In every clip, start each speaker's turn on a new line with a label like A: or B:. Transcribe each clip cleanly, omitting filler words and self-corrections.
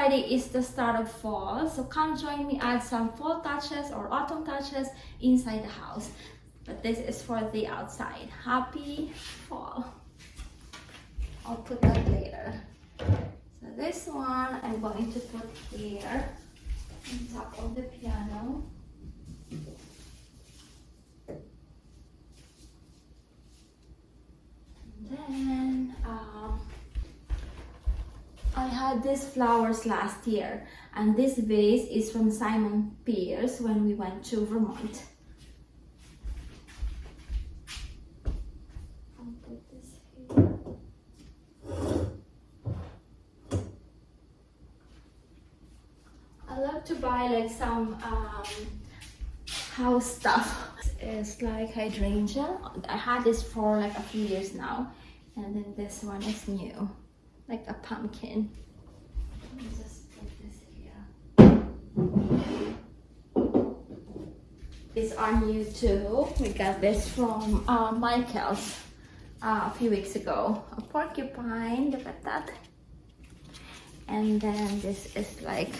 A: Friday is the start of fall, so come join me, add some fall touches or autumn touches inside the house. But this is for the outside. Happy fall. I'll put that later. So this one I'm going to put here on top of the piano. And then I had these flowers last year, and this vase is from Simon Pierce when we went to Vermont. I'll put this here. I love to buy like some house stuff. It's like hydrangea. I had this for like a few years now, and then this one is new, like a pumpkin. Let me just put this here. These are new too. We got this from Michael's a few weeks ago. A porcupine, look at that. And then this is like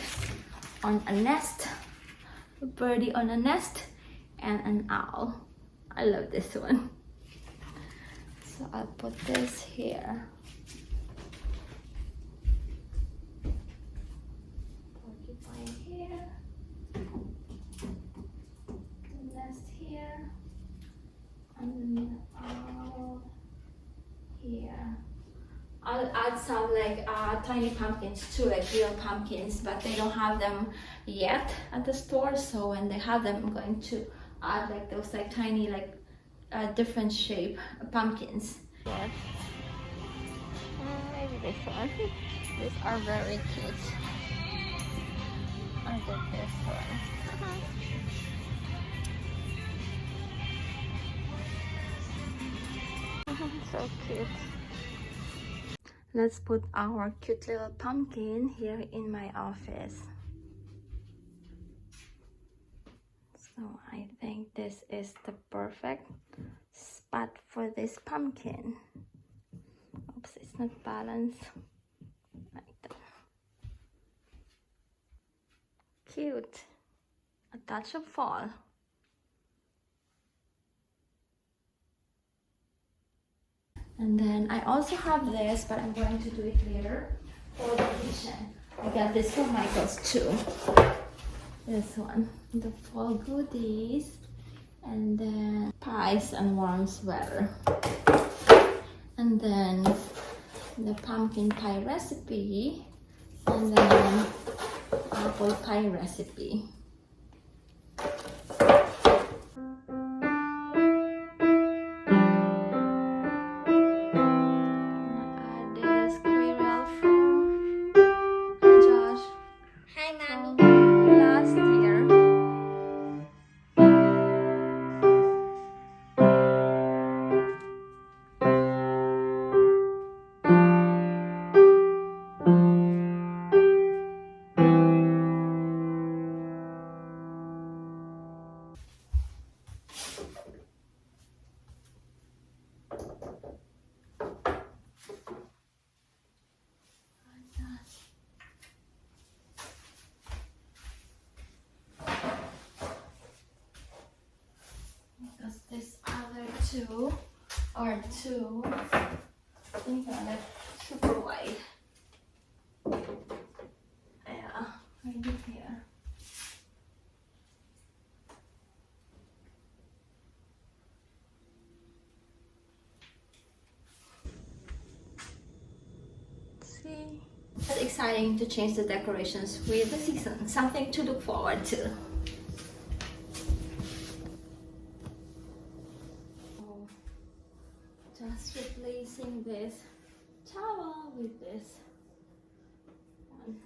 A: on a nest, a birdie on a nest, and an owl. I love this one. So I'll put this here. Porcupine here. The nest here. And an owl here. I'll add some like tiny pumpkins too, like real pumpkins, but they don't have them yet at the store. So when they have them, I'm going to add like those like tiny like different shape pumpkins. Yes. Maybe this one. These are very cute. I get this one. So cute. Let's put our cute little pumpkin here in my office. So I think this is the perfect spot for this pumpkin. Oops, it's not balanced. Like that. Cute. A touch of fall. And then I also have this, but I'm going to do it later for the kitchen. I got this from Michael's too. This one, the fall goodies, and then pies and warm sweater. And then the pumpkin pie recipe, and then apple pie recipe. Because this other two are two, I think they're like super wide. Yeah, right here. See? It's exciting to change the decorations with the season, something to look forward to. Just replacing this towel with this one.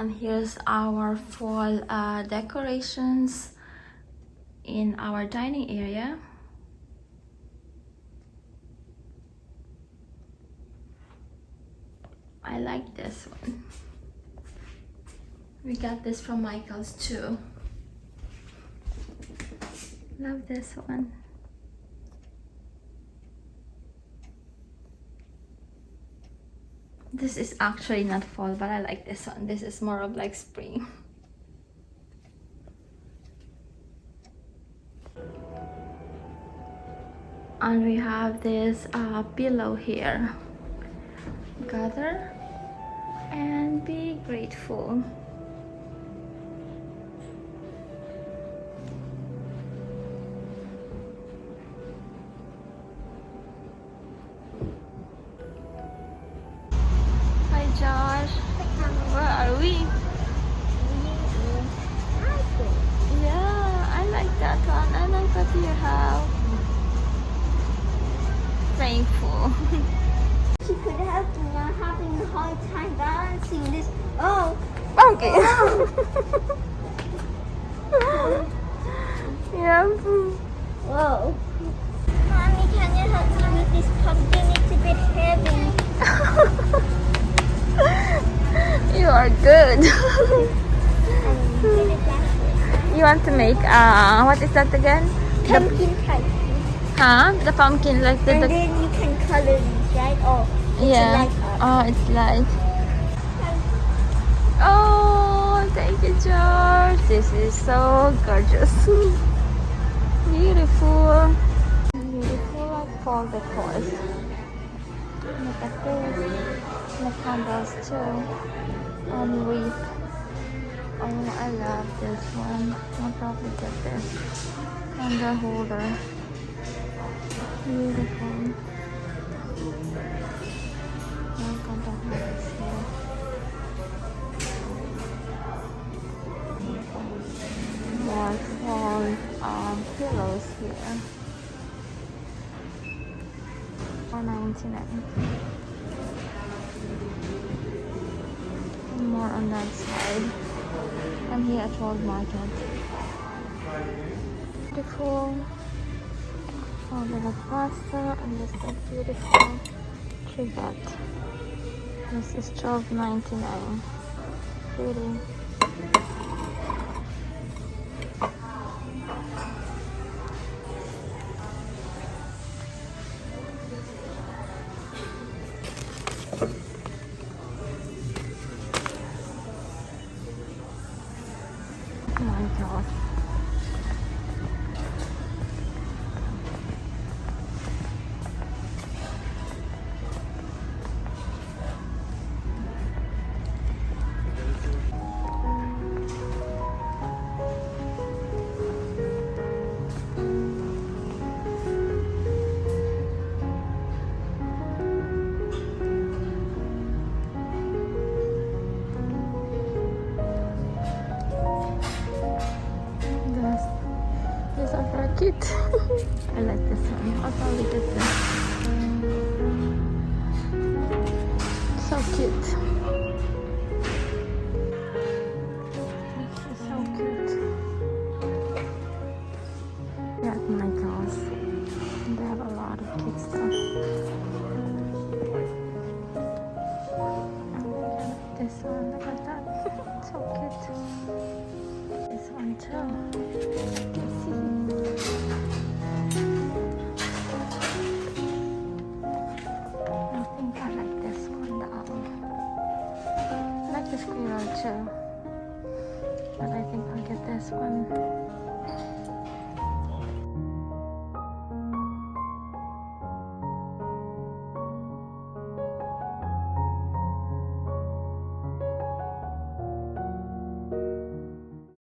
A: And here's our fall decorations in our dining area. I like this one. We got this from Michael's too. Love this one. This is actually not fall, but I like this one. This is more of like spring. And we have this pillow here. Gather and be grateful. Hi Josh. Where are we? Yeah, I like that one. I like what you have. Thankful.
B: She could have been having a hard time balancing this. Oh,
A: Okay. Yeah.
B: whoa. Mommy, can you help me with this pumpkin? It's a bit heavy.
A: You are good.
B: Put it back.
A: You want to make what is that again?
B: Pumpkin pie.
A: Huh? The pumpkin like the,
B: And then you can color these, right? Oh, it's
A: yeah.
B: a light up.
A: Oh, it's light. Oh, thank you, George. This is so gorgeous. Beautiful. Beautiful like fall decors. Look at this. The candles too. And wreath. Oh, I love this one. I'll probably get this. Candle holder. Beautiful. Look at the house here. More fall pillows here. $4.99. And more on that side. I'm here at World Market. Beautiful. Oh, little pasta and this is beautiful trivet. This is $12.99. Pretty. Oh my gosh. These are very cute. I like this one. I'll probably get this. So cute. This is so cute. Yeah, Michael's. They have a lot of cute stuff. This one, look at that. So cute. This one too. Squirrel too, but I think I'll get this one.